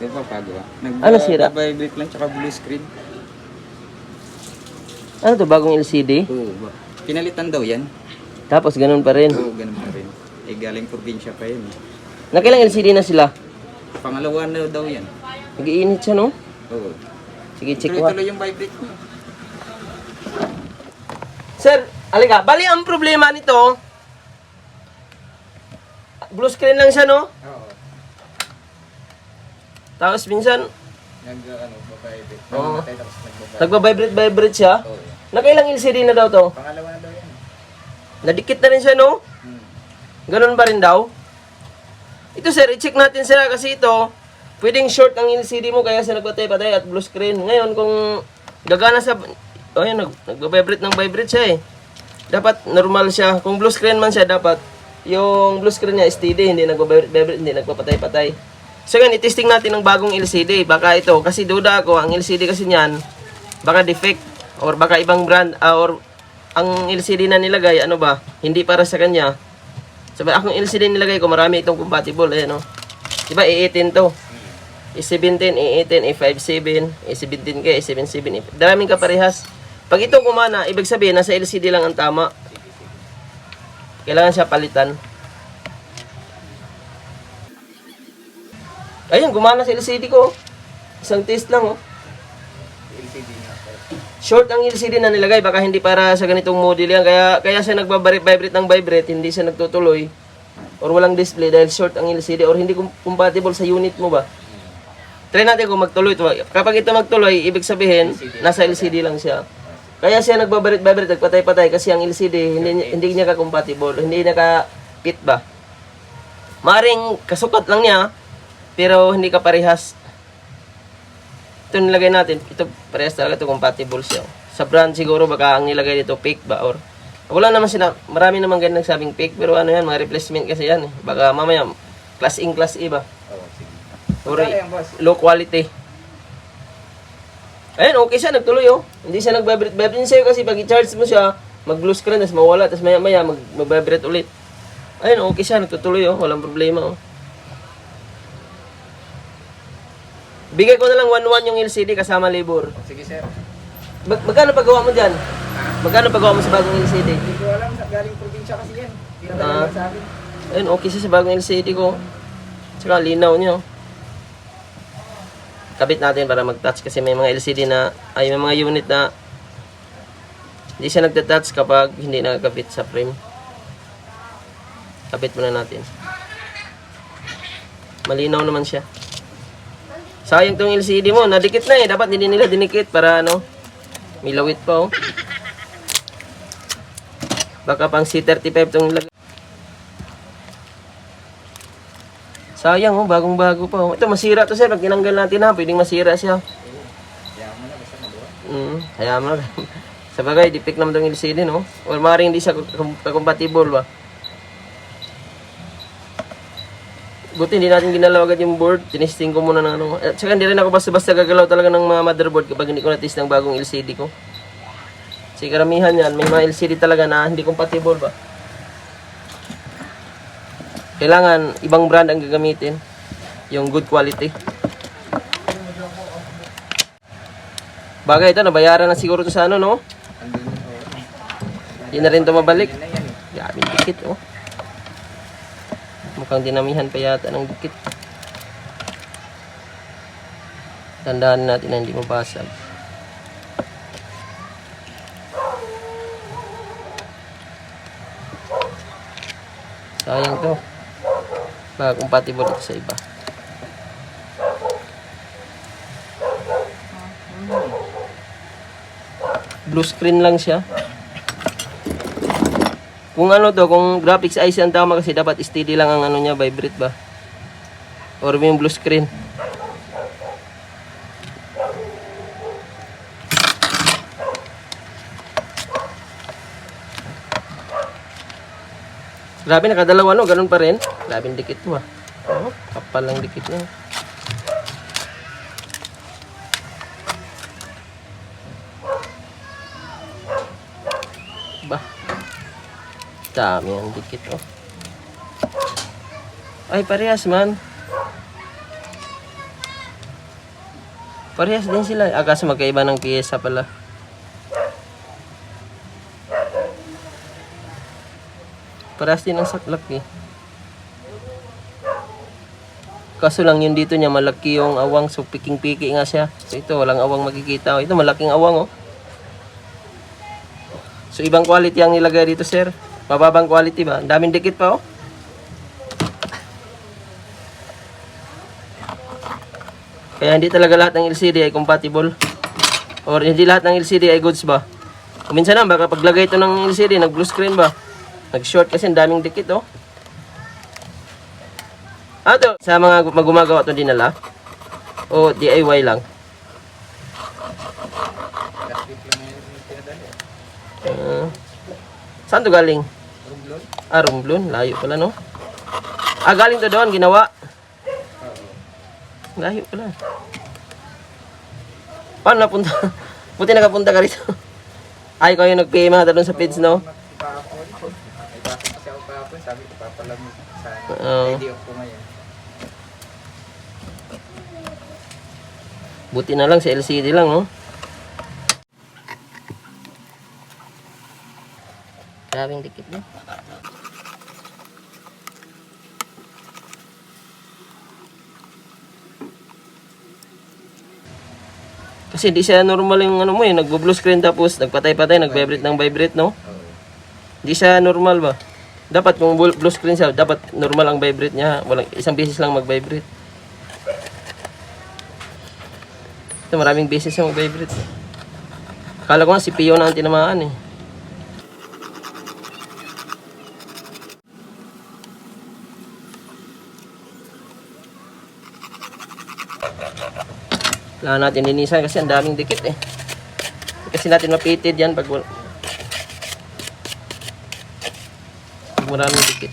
Nagpapagawa. Ano sira? Nag-vibrate lang tsaka blue screen. Ano to, bagong LCD? Oo. Pinalitan daw yan. Tapos ganun pa rin. Oo, ganun pa rin. Eh, galing probinsya pa yun. Nakilang LCD na sila? Pangalawa na daw yan. Nag-iinit siya, no? Oo. Sige, check ko. Tuloy-tuloy yung vibrate mo. Sir, alika. Bali, ang problema nito, blue screen lang siya, no? Oo. Tapos minsan, Babibrate. Oo. Namatay tapos nagbabibrate. nagbabibrate siya. Oo. Nakailang LCD na daw to? Pangalawa na daw yan. Nadikit na rin siya, no? Ganun ba rin daw? Ito, sir, i-check natin sila kasi ito, pwedeng short ang LCD mo kaya siya nagpatay-patay at blue screen. Ngayon, kung gagana sa... Oh, yan, nagbabibrate ng vibrate siya eh. Dapat normal siya. Kung blue screen man siya, dapat yung blue screen niya steady, hindi nagbabibrate, hindi nagpapatay-patay. So, yan, itesting natin ng bagong LCD. Baka ito, kasi duda ako, ang LCD kasi niyan, baka defect, or baka ibang brand, or ang LCD na nilagay, ano ba, hindi para sa kanya. Sabi, akong LCD nilagay ko, marami itong compatible, ayan o. Diba, A18 to. A17, A18, A57, A17K, A77, daming kaparehas. Pag ito kumana, ibig sabihin, nasa LCD lang ang tama. Kailangan siya palitan. Ayun, gumana sa LCD ko. Isang test lang, oh. LCD nga. Short ang LCD na nilagay, baka hindi para sa ganitong model yan. Kaya siya nagbabibrate ng vibrate, hindi siya nagtutuloy. Or walang display dahil short ang LCD or hindi compatible sa unit mo ba. Try natin kung magtuloy. Kapag ito magtuloy, ibig sabihin, nasa LCD lang siya. Kaya siya nagbabibrate, nagpatay-patay kasi ang LCD, hindi niya ka-compatible, hindi niya ka-fit ba. Maring kasukat lang niya, pero hindi ka parehas. Ito nilagay natin, ito parehas talaga ito, compatible siya. Sa brand siguro baka ang nilagay dito fake ba or wala naman sila, marami naman ganun nagsabing fake pero ano yan, mga replacement kasi yan eh. Baka mamaya class in class E ba? Oo, sige. Or Magkano yan, boss? low quality. Ayun, okay siya, nagtuloy oh. Hindi siya nag-vibrate sa'yo kasi pag i-charge mo siya, mag-blue screen, tapos mawala, tapos maya-maya mag-vibrate ulit. Ayun, okay siya, nagtutuloy oh, walang problema oh. Bigay ko na lang 1-1 yung LCD kasama labor. Sige, sir. Magkano paggawa mo dyan? Magkano paggawa mo sa bagong LCD? Hindi ko alam, galing probinsya kasi yan. Pinadala sa akin. Ayun, okay siya sa bagong LCD ko. Tsaka linaw niyo. Kabit natin para mag-touch kasi may mga LCD na, ay may mga unit na hindi siya nagta-touch kapag hindi nakakabit sa frame. Kabit muna natin. Malinaw naman siya. Sayang tong LCD mo, nadikit na eh. Dapat hindi nila dinikit para ano, milawit pa oh. Baka pang C35 tong lag. Sayang oh, bagong-bago pa oh. Ito masira to sir, pag tinanggal natin ha, pwedeng masira siya. Hayaan mo na, basta maluwa. Hayaan mo na. Sa bagay, defect naman tong LCD no. Or maaaring hindi siya compatible ba. Buti hindi natin ginalaw agad yung board. Tinesting ko muna ng ano. At saka hindi rin ako basta-basta gagalaw talaga ng mga motherboard kapag hindi ko na-test ng bagong LCD ko. Kasi karamihan yan, may mga LCD talaga na hindi compatible ba. Kailangan ibang brand ang gagamitin. Yung good quality. Bagay ito, nabayaran na siguro ito sa ano no? Hindi na rin ito mabalik. Gamit dikit oh. Mukhang dinamihan pa yata ng dikit. Tandaan natin na hindi mabasag. Sayang to. Baka compatible ito sa iba. Blue screen lang siya. Kung ano to, kung graphics IC ang tama kasi dapat steady lang ang ano niya, vibrate ba? Or yung blue screen. Grabe, nakadalawa no, ganun pa rin. Grabe yung dikit mo ah. Oh, kapal lang dikit niya. Bah. Dami ang dikit oh. Ay, parehas man. Parehas din sila. Kaso magkaiba ng piyesa pala. Parehas din ang saklak eh. Kaso lang yun dito niya, malaki yung awang. So, piking-piki nga siya. So, ito, walang awang makikita. Ito, malaking awang, oh. So, ibang quality ang nilagay dito, sir. Mababang quality ba? Ang daming dikit pa, oh. Kaya hindi talaga lahat ng LCD ay compatible. Or hindi lahat ng LCD ay goods ba. Kung minsan na, baka paglagay ito ng LCD, nag-blue screen ba? Nag-short kasi ang daming dikit, oh. Ito, sa mga gumagawa ito dinala? O DIY lang? Saan to galing? Romblon? Romblon. Layo pala, no? Galing to doon, ginawa. Layo pala. Paano napunta? Buti nakapunta ka rito. Ay, kayo nag-PM doon sa page, no? Kahapon. May pasok kasi ako kahapon. Sabi ko papalamig sa Oo. ready off ko ngayon. Buti na lang sa LCD lang, no? Grabing dikit, no? Kasi di siya normal yung ano mo eh, nagbo-blue screen tapos nagpatay-patay, nag-vibrate ng vibrate, no? Di siya normal ba? Dapat kung blue screen siya, dapat normal ang vibrate niya. Walang isang beses lang mag-vibrate. Ito, maraming beses yung mag-vibrate. Akala ko nga si Pio na ang tinamaan eh. Kailangan natin linisan kasi ang daming dikit eh. Kasi natin mapitid yan pag maraming dikit.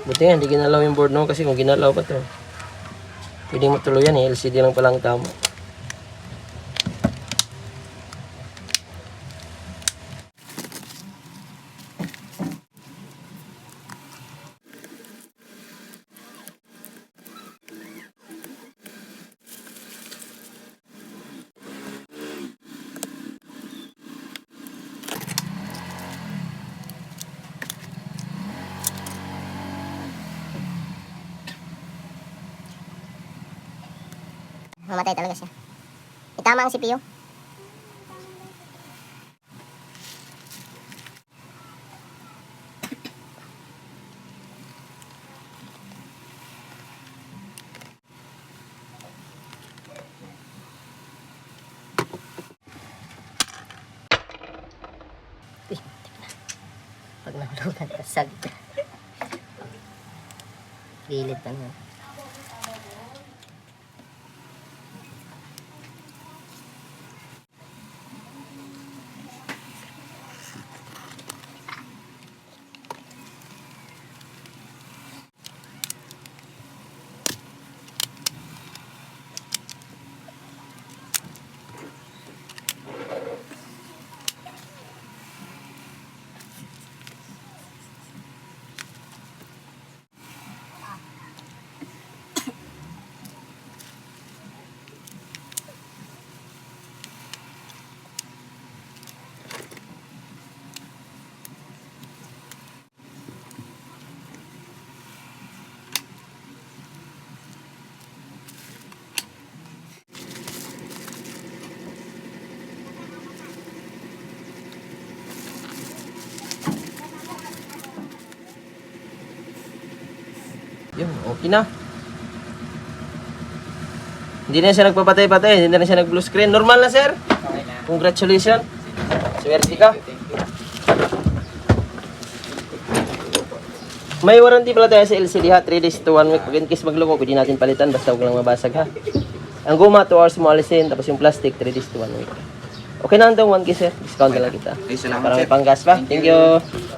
Buti nga, hindi ginalaw yung board no, kasi kung ginalaw pa to, pwedeng matuluyan eh, LCD lang palang tama. Mamatay talaga siya. Itama ang CPU. Pag nahulugan, kasag. Gilid pa na. Yun, okay na. Hindi na siya nagpapatay-patay, hindi na siya nag-blue screen. Normal na, sir. Okay na. Congratulations. Swerte ka. Thank you. May warranty pala tayo sa LCD ha, 3 days to 1 week. Pag in case magloko, pwede natin palitan basta huwag lang mabasag ha. Ang guma 2 hours mo alisin, tapos yung plastic 3 days to 1 week. Okay na itong 1K sir. Discount na lang kita. Ay, salamat Para may sir. panggas pa. Thank you.